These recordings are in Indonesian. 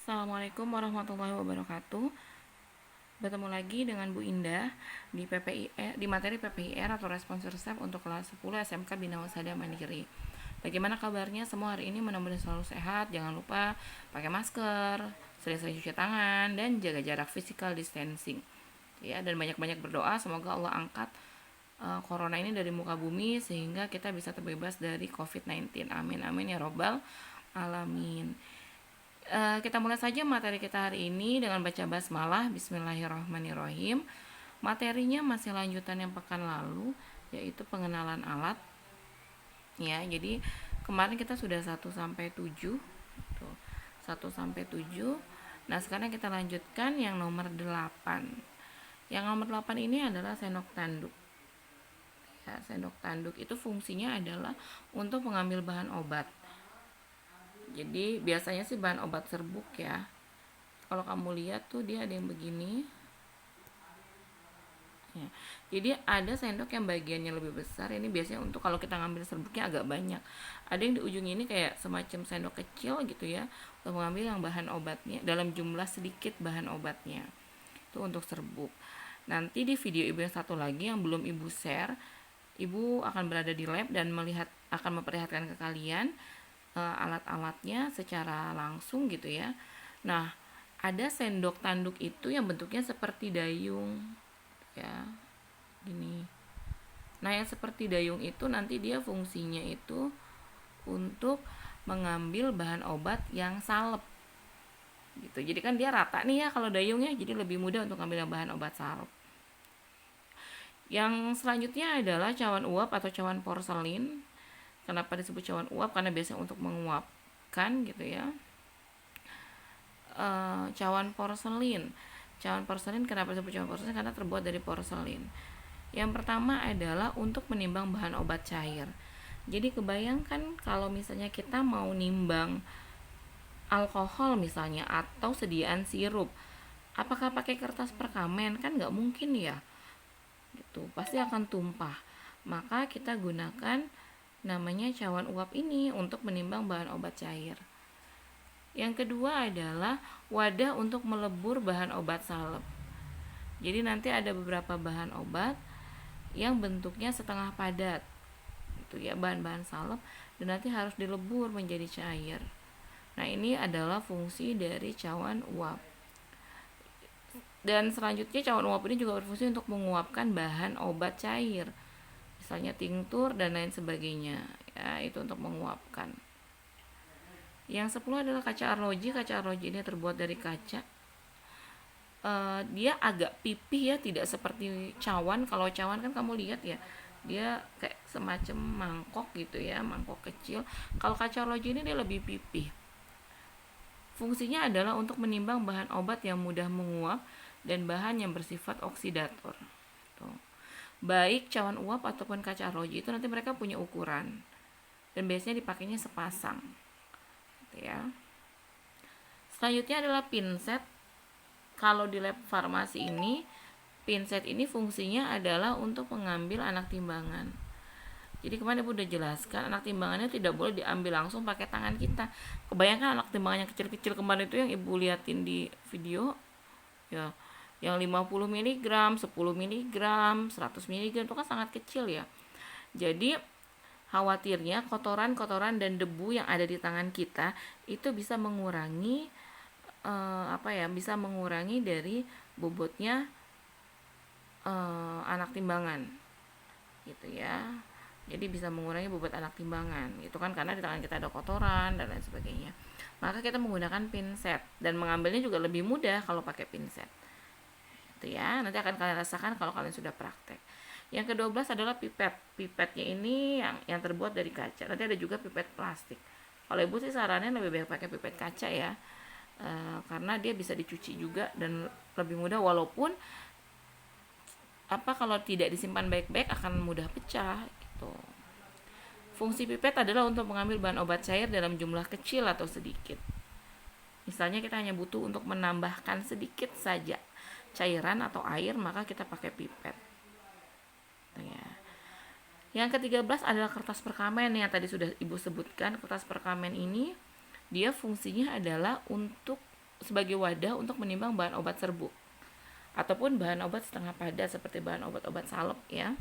Assalamualaikum warahmatullahi wabarakatuh. Bertemu lagi dengan Bu Indah di PPIR, di materi PPIR atau respons resep untuk kelas 10 SMK Bina Wasada Mandiri. Bagaimana kabarnya semua hari ini? Mudah-mudahan selalu sehat. Jangan lupa pakai masker, sering-sering cuci tangan, dan jaga jarak physical distancing. Ya, dan banyak-banyak berdoa semoga Allah angkat corona ini dari muka bumi sehingga kita bisa terbebas dari COVID-19. Amin amin ya robbal alamin. Kita mulai saja materi kita hari ini dengan baca basmalah. Bismillahirrahmanirrahim. Materinya masih lanjutan yang pekan lalu, yaitu pengenalan alat. Ya, jadi kemarin kita sudah 1 sampai 7. Tuh, 1 sampai 7. Nah, sekarang kita lanjutkan yang nomor 8. Yang nomor 8 ini adalah sendok tanduk. Ya, sendok tanduk itu fungsinya adalah untuk mengambil bahan obat. Jadi biasanya sih bahan obat serbuk ya. Kalau kamu lihat tuh dia ada yang begini. Ya. Jadi ada sendok yang bagiannya lebih besar. Ini biasanya untuk kalau kita ngambil serbuknya agak banyak. Ada yang di ujung ini kayak semacam sendok kecil gitu ya, untuk mengambil yang bahan obatnya dalam jumlah sedikit bahan obatnya. Itu untuk serbuk. Nanti di video ibu yang satu lagi yang belum ibu share, ibu akan berada di lab dan akan memperlihatkan ke kalian alat-alatnya secara langsung gitu ya. Nah, ada sendok tanduk itu yang bentuknya seperti dayung ya, gini. Nah, yang seperti dayung itu nanti dia fungsinya itu untuk mengambil bahan obat yang salep gitu. Jadi kan dia rata nih ya kalau dayungnya, jadi lebih mudah untuk ambil bahan obat salep. Yang selanjutnya adalah cawan uap atau cawan porselin. Kenapa disebut cawan uap? Karena biasanya untuk menguapkan gitu ya. Cawan porselin. Cawan porselin kenapa disebut cawan porselin? Karena terbuat dari porselin. Yang pertama adalah untuk menimbang bahan obat cair. Jadi kebayangkan kalau misalnya kita mau nimbang alkohol misalnya atau sediaan sirup, apakah pakai kertas perkamen? Kan nggak mungkin ya. Gitu, pasti akan tumpah. Maka kita gunakan namanya cawan uap ini untuk menimbang bahan obat cair. Yang kedua adalah wadah untuk melebur bahan obat salep. Jadi nanti ada beberapa bahan obat yang bentuknya setengah padat, itu ya, bahan-bahan salep, dan nanti harus dilebur menjadi cair. Nah, ini adalah fungsi dari cawan uap. Dan selanjutnya cawan uap ini juga berfungsi untuk menguapkan bahan obat cair, misalnya tinktur dan lain sebagainya ya, itu untuk menguapkan. Yang 10 adalah kaca arloji. Kaca arloji ini terbuat dari kaca. Dia agak pipih ya, tidak seperti cawan. Kalau cawan kan kamu lihat ya, dia kayak semacam mangkok gitu ya, mangkok kecil. Kalau kaca arloji ini dia lebih pipih. Fungsinya adalah untuk menimbang bahan obat yang mudah menguap dan bahan yang bersifat oksidator. Tuh. Baik cawan uap ataupun kaca arloji itu nanti mereka punya ukuran dan biasanya dipakainya sepasang gitu ya. Selanjutnya adalah pinset. Kalau di lab farmasi ini, pinset ini fungsinya adalah untuk mengambil anak timbangan. Jadi kemarin ibu udah jelaskan, anak timbangannya tidak boleh diambil langsung pakai tangan kita. Kebayangkan anak timbangannya kecil-kecil kemarin itu yang ibu liatin di video ya, yang 50 mg, 10 mg, 100 mg itu kan sangat kecil ya. Jadi khawatirnya kotoran-kotoran dan debu yang ada di tangan kita itu bisa mengurangi bisa mengurangi dari bobotnya anak timbangan gitu ya. Jadi bisa mengurangi bobot anak timbangan itu kan, karena di tangan kita ada kotoran dan lain sebagainya. Maka kita menggunakan pinset dan mengambilnya juga lebih mudah kalau pakai pinset gitu ya. Nanti akan kalian rasakan kalau kalian sudah praktek. Yang ke-12 adalah pipet. Pipetnya ini yang terbuat dari kaca. Nanti ada juga pipet plastik. Kalau ibu sih sarannya lebih baik pakai pipet kaca ya, karena dia bisa dicuci juga dan lebih mudah, walaupun kalau tidak disimpan baik-baik akan mudah pecah gitu. Fungsi pipet adalah untuk mengambil bahan obat cair dalam jumlah kecil atau sedikit. Misalnya kita hanya butuh untuk menambahkan sedikit saja cairan atau air, maka kita pakai pipet. Ya. Yang ke-13 adalah kertas perkamen yang tadi sudah ibu sebutkan. Kertas perkamen ini dia fungsinya adalah untuk sebagai wadah untuk menimbang bahan obat serbuk ataupun bahan obat setengah padat seperti bahan obat-obat salep ya.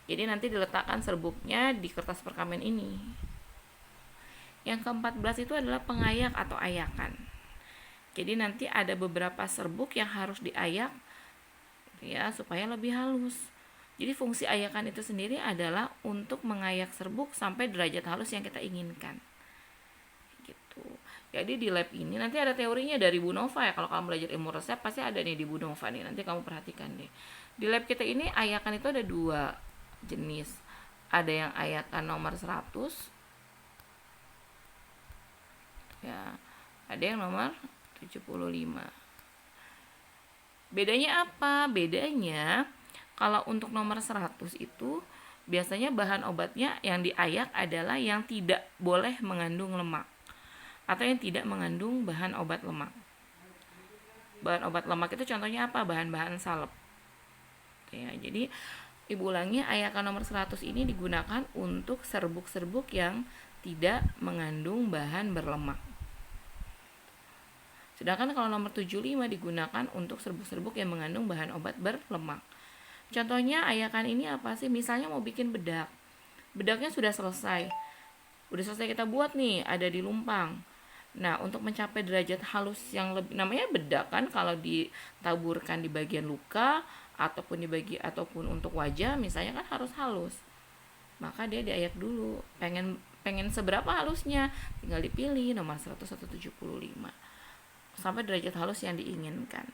Jadi nanti diletakkan serbuknya di kertas perkamen ini. Yang ke-14 itu adalah pengayak atau ayakan. Jadi nanti ada beberapa serbuk yang harus diayak ya supaya lebih halus. Jadi fungsi ayakan itu sendiri adalah untuk mengayak serbuk sampai derajat halus yang kita inginkan. Gitu. Jadi di lab ini nanti ada teorinya dari Bu Nova ya. Kalau kamu belajar ilmu resep pasti ada nih di Bu Nova nih. Nanti kamu perhatikan deh. Di lab kita ini ayakan itu ada 2 jenis. Ada yang ayakan nomor 100 ya. Ada yang nomor 75. Bedanya apa? Bedanya kalau untuk nomor 100 itu biasanya bahan obatnya yang diayak adalah yang tidak boleh mengandung lemak atau yang tidak mengandung bahan obat lemak. Bahan obat lemak itu contohnya apa? Bahan-bahan salep. Ya, jadi Ibu ulangi, ayakan nomor 100 ini digunakan untuk serbuk-serbuk yang tidak mengandung bahan berlemak. Sedangkan kalau nomor 75 digunakan untuk serbuk-serbuk yang mengandung bahan obat berlemak. Contohnya ayakan ini apa sih? Misalnya mau bikin bedak. Bedaknya sudah selesai. Udah selesai kita buat nih, ada di lumpang. Nah, untuk mencapai derajat halus yang lebih, namanya bedak kan kalau ditaburkan di bagian luka ataupun ataupun untuk wajah misalnya kan harus halus. Maka dia diayak dulu. Pengen seberapa halusnya? Tinggal dipilih nomor 100 atau 75. Sampai derajat halus yang diinginkan.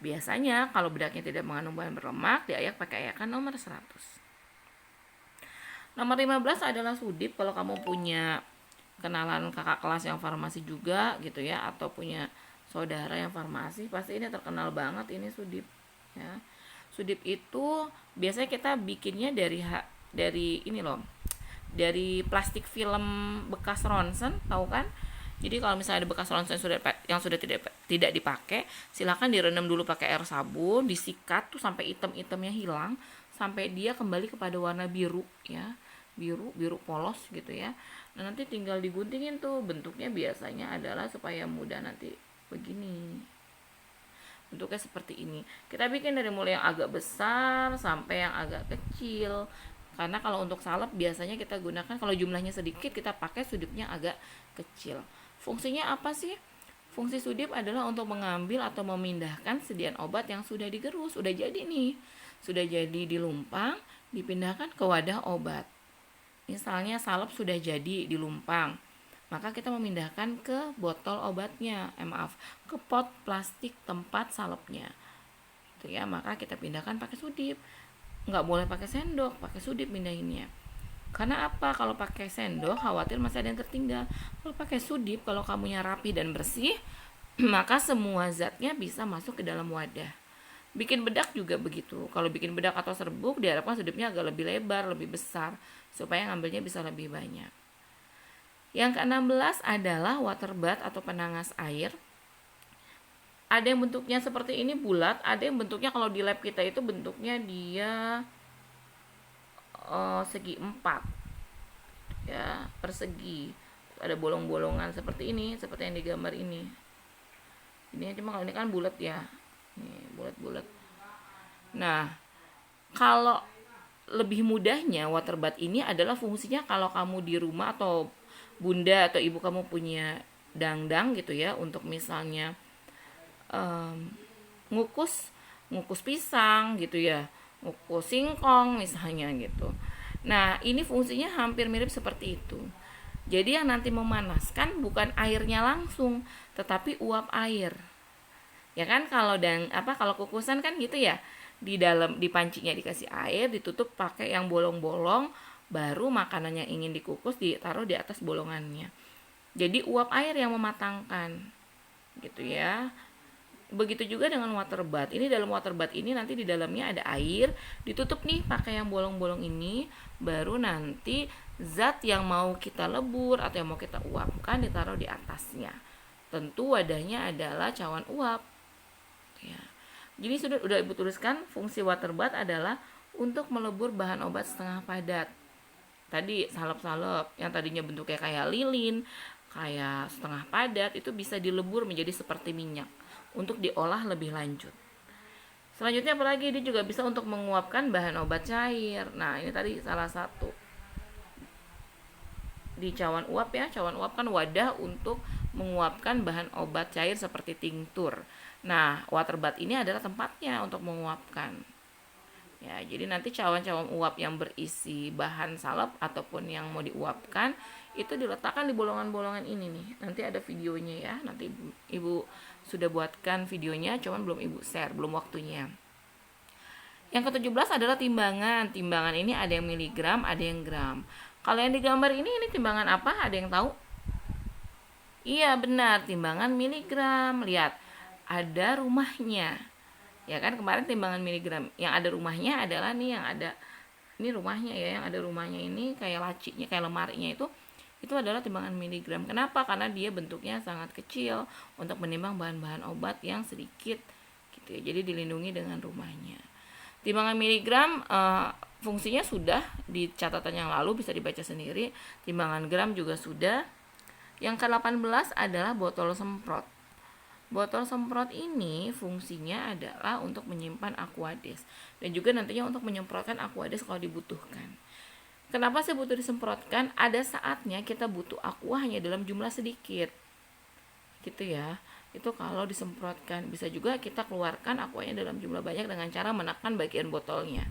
Biasanya kalau bedaknya tidak mengandung bahan berlemak, diayak pakai ayakan nomor 100. Nomor 15 adalah sudip. Kalau kamu punya kenalan kakak kelas yang farmasi juga gitu ya, atau punya saudara yang farmasi, pasti ini terkenal banget ini sudip ya. Sudip itu biasanya kita bikinnya dari ini loh. Dari plastik film bekas ronsen, tahu kan? Jadi kalau misalnya ada bekas ronsen yang sudah tidak dipakai, silakan direndam dulu pakai air sabun, disikat tuh sampai item-itemnya hilang, sampai dia kembali kepada warna biru ya, biru polos gitu ya. Nah nanti tinggal diguntingin tuh, bentuknya biasanya adalah supaya mudah nanti begini. Bentuknya seperti ini. Kita bikin dari mulai yang agak besar sampai yang agak kecil. Karena kalau untuk salep biasanya kita gunakan kalau jumlahnya sedikit kita pakai sudipnya agak kecil. Fungsinya apa sih? Fungsi sudip adalah untuk mengambil atau memindahkan sediaan obat yang sudah digerus, sudah jadi nih. Sudah jadi di lumpang, dipindahkan ke wadah obat. Misalnya salep sudah jadi di lumpang, maka kita memindahkan ke botol obatnya, ke pot plastik tempat salepnya. Itu ya, maka kita pindahkan pakai sudip. Nggak boleh pakai sendok, pakai sudip pindahinnya. Karena apa? Kalau pakai sendok khawatir masih ada yang tertinggal. Kalau pakai sudip, kalau kamunya rapi dan bersih, maka semua zatnya bisa masuk ke dalam wadah. Bikin bedak juga begitu. Kalau bikin bedak atau serbuk, diharapkan sudipnya agak lebih lebar, lebih besar, supaya ngambilnya bisa lebih banyak. Yang ke-16 adalah water bath atau penangas air. Ada yang bentuknya seperti ini bulat, ada yang bentuknya kalau di lab kita itu bentuknya dia segi 4 ya, persegi. Ada bolong-bolongan seperti ini, seperti yang digambar ini. Ini cuma kalau ini kan bulat ya. Nih, bulat-bulat. Nah, kalau lebih mudahnya water bath ini adalah fungsinya kalau kamu di rumah atau bunda atau ibu kamu punya dangdang gitu ya, untuk misalnya ngukus pisang gitu ya, ngukus singkong misalnya gitu. Nah ini fungsinya hampir mirip seperti itu. Jadi yang nanti memanaskan bukan airnya langsung, tetapi uap air. Ya kan kalau kalau kukusan kan gitu ya, di dalam di pancinya dikasih air, ditutup pakai yang bolong-bolong, baru makanan yang ingin dikukus ditaruh di atas bolongannya. Jadi uap air yang mematangkan gitu ya. Begitu juga dengan water bath. Ini dalam water bath ini nanti di dalamnya ada air, ditutup nih pakai yang bolong-bolong ini, baru nanti zat yang mau kita lebur atau yang mau kita uapkan ditaruh di atasnya. Tentu wadahnya adalah cawan uap. Ya. Jadi udah Ibu tuliskan fungsi water bath adalah untuk melebur bahan obat setengah padat. Tadi salep-salep yang tadinya bentuknya kayak lilin, kayak setengah padat, itu bisa dilebur menjadi seperti minyak untuk diolah lebih lanjut. Selanjutnya apalagi, dia juga bisa untuk menguapkan bahan obat cair. Nah, ini tadi salah satu. Di cawan uap ya, cawan uap kan wadah untuk menguapkan bahan obat cair seperti tinktur. Nah, waterbath ini adalah tempatnya untuk menguapkan. Ya, jadi nanti cawan-cawan uap yang berisi bahan salep ataupun yang mau diuapkan itu diletakkan di bolongan-bolongan ini nih. Nanti ada videonya ya. Nanti Ibu sudah buatkan videonya, cuman belum Ibu share, belum waktunya. Yang ke-17 adalah timbangan. Timbangan ini ada yang miligram, ada yang gram. Kalau yang digambar ini timbangan apa? Ada yang tahu? Iya, benar, timbangan miligram. Lihat, ada rumahnya. Ya kan, kemarin timbangan miligram. Yang ada rumahnya adalah nih, yang ada ini rumahnya ya, yang ada rumahnya ini kayak lacinya, kayak lemarinya itu adalah timbangan miligram. Kenapa? Karena dia bentuknya sangat kecil untuk menimbang bahan-bahan obat yang sedikit gitu ya. Jadi dilindungi dengan rumahnya. Timbangan miligram fungsinya sudah di catatan yang lalu, bisa dibaca sendiri. Timbangan gram juga sudah. Yang ke-18 adalah botol semprot. Botol semprot ini fungsinya adalah untuk menyimpan Aquades dan juga nantinya untuk menyemprotkan Aquades kalau dibutuhkan. Kenapa sih butuh disemprotkan? Ada saatnya kita butuh aqua hanya dalam jumlah sedikit, gitu ya. Itu kalau disemprotkan. Bisa juga kita keluarkan aquanya dalam jumlah banyak dengan cara menekan bagian botolnya.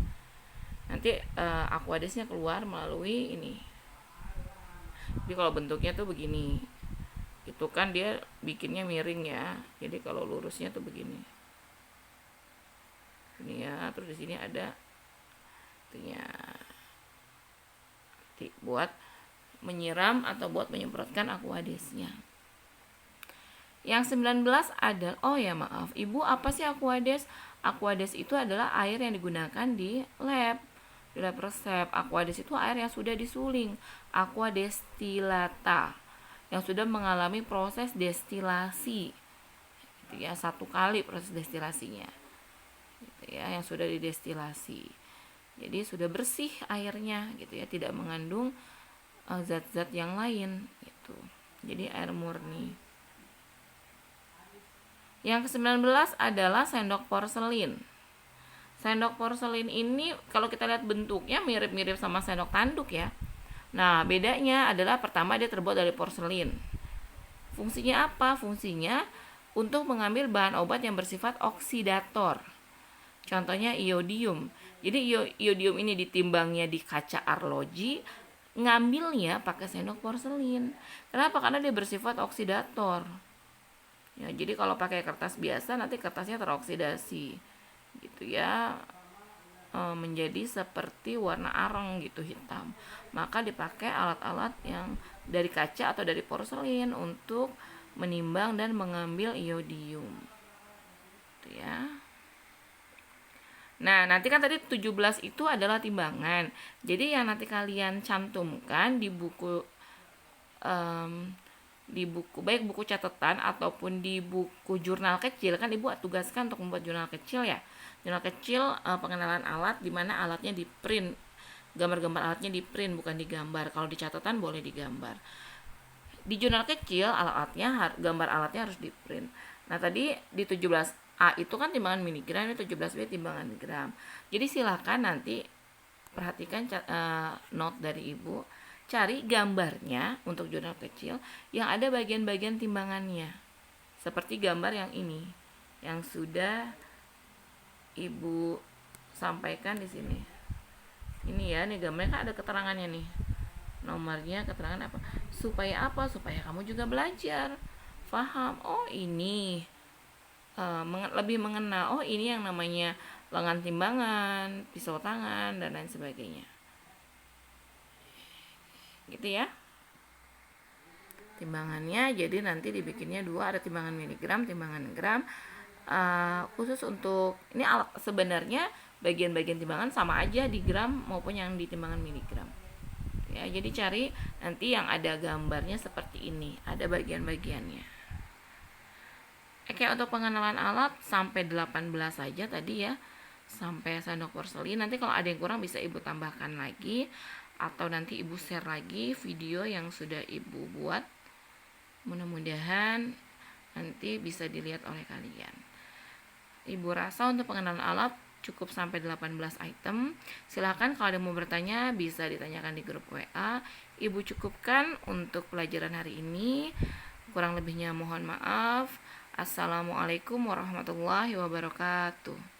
Nanti Aquadesnya keluar melalui ini. Jadi kalau bentuknya tuh begini, itu kan dia bikinnya miring ya. Jadi kalau lurusnya tuh begini. Ini ya, terus di sini ada itunya. Buat menyiram atau buat menyemprotkan Aquadesnya. Yang 19 adalah, oh ya maaf, Ibu, apa sih Aquades? Aquades itu adalah air yang digunakan di lab resep. Aquades itu air yang sudah disuling, aqua destillata, yang sudah mengalami proses destilasi gitu ya, 1 kali proses destilasinya gitu ya, yang sudah didestilasi. Jadi sudah bersih airnya gitu ya, tidak mengandung zat-zat yang lain gitu. Jadi air murni. Yang ke-19 adalah sendok porselin. Sendok porselin ini kalau kita lihat bentuknya mirip-mirip sama sendok tanduk ya. Nah, bedanya adalah pertama dia terbuat dari porselin. Fungsinya apa? Fungsinya untuk mengambil bahan obat yang bersifat oksidator. Contohnya iodium. Jadi iodium ini ditimbangnya di kaca arloji, ngambilnya pakai sendok porselin. Kenapa? Karena dia bersifat oksidator. Ya, jadi kalau pakai kertas biasa nanti kertasnya teroksidasi gitu ya, menjadi seperti warna arang gitu, hitam. Maka dipakai alat-alat yang dari kaca atau dari porselin untuk menimbang dan mengambil iodium gitu ya. Nah, nanti kan tadi 17 itu adalah timbangan. Jadi yang nanti kalian cantumkan di buku baik buku catatan ataupun di buku jurnal kecil, kan Ibu tugaskan untuk membuat jurnal kecil ya. Jurnal kecil pengenalan alat, di mana alatnya di print, gambar-gambar alatnya di print bukan digambar. Kalau di catatan boleh digambar. Di jurnal kecil gambar alatnya harus di print. Nah, tadi di 17A itu kan timbangan miligram, ini 17B timbangan gram. Jadi silakan nanti perhatikan note dari Ibu, cari gambarnya untuk jurnal kecil yang ada bagian-bagian timbangannya. Seperti gambar yang ini yang sudah Ibu sampaikan di sini. Ini ya, nih gambarnya kan ada keterangannya nih. Nomornya, keterangan apa? Supaya apa? Supaya kamu juga belajar, paham. Oh, ini lebih mengenal. Oh, ini yang namanya lengan timbangan, pisau tangan, dan lain sebagainya. Gitu ya. Timbangannya jadi nanti dibikinnya 2, ada timbangan miligram, timbangan gram. Khusus untuk ini alat, sebenarnya bagian-bagian timbangan sama aja di gram maupun yang di timbangan miligram ya. Jadi cari nanti yang ada gambarnya seperti ini, ada bagian-bagiannya. Oke, untuk pengenalan alat sampai 18 saja tadi ya, sampai sendok porselin. Nanti kalau ada yang kurang bisa Ibu tambahkan lagi, atau nanti Ibu share lagi video yang sudah Ibu buat Mudah-mudahan nanti bisa dilihat oleh kalian. Ibu rasa untuk pengenalan alat cukup sampai 18 item. Silahkan kalau ada yang mau bertanya bisa ditanyakan di grup WA. Ibu cukupkan untuk pelajaran hari ini. Kurang lebihnya mohon maaf. Assalamualaikum warahmatullahi wabarakatuh.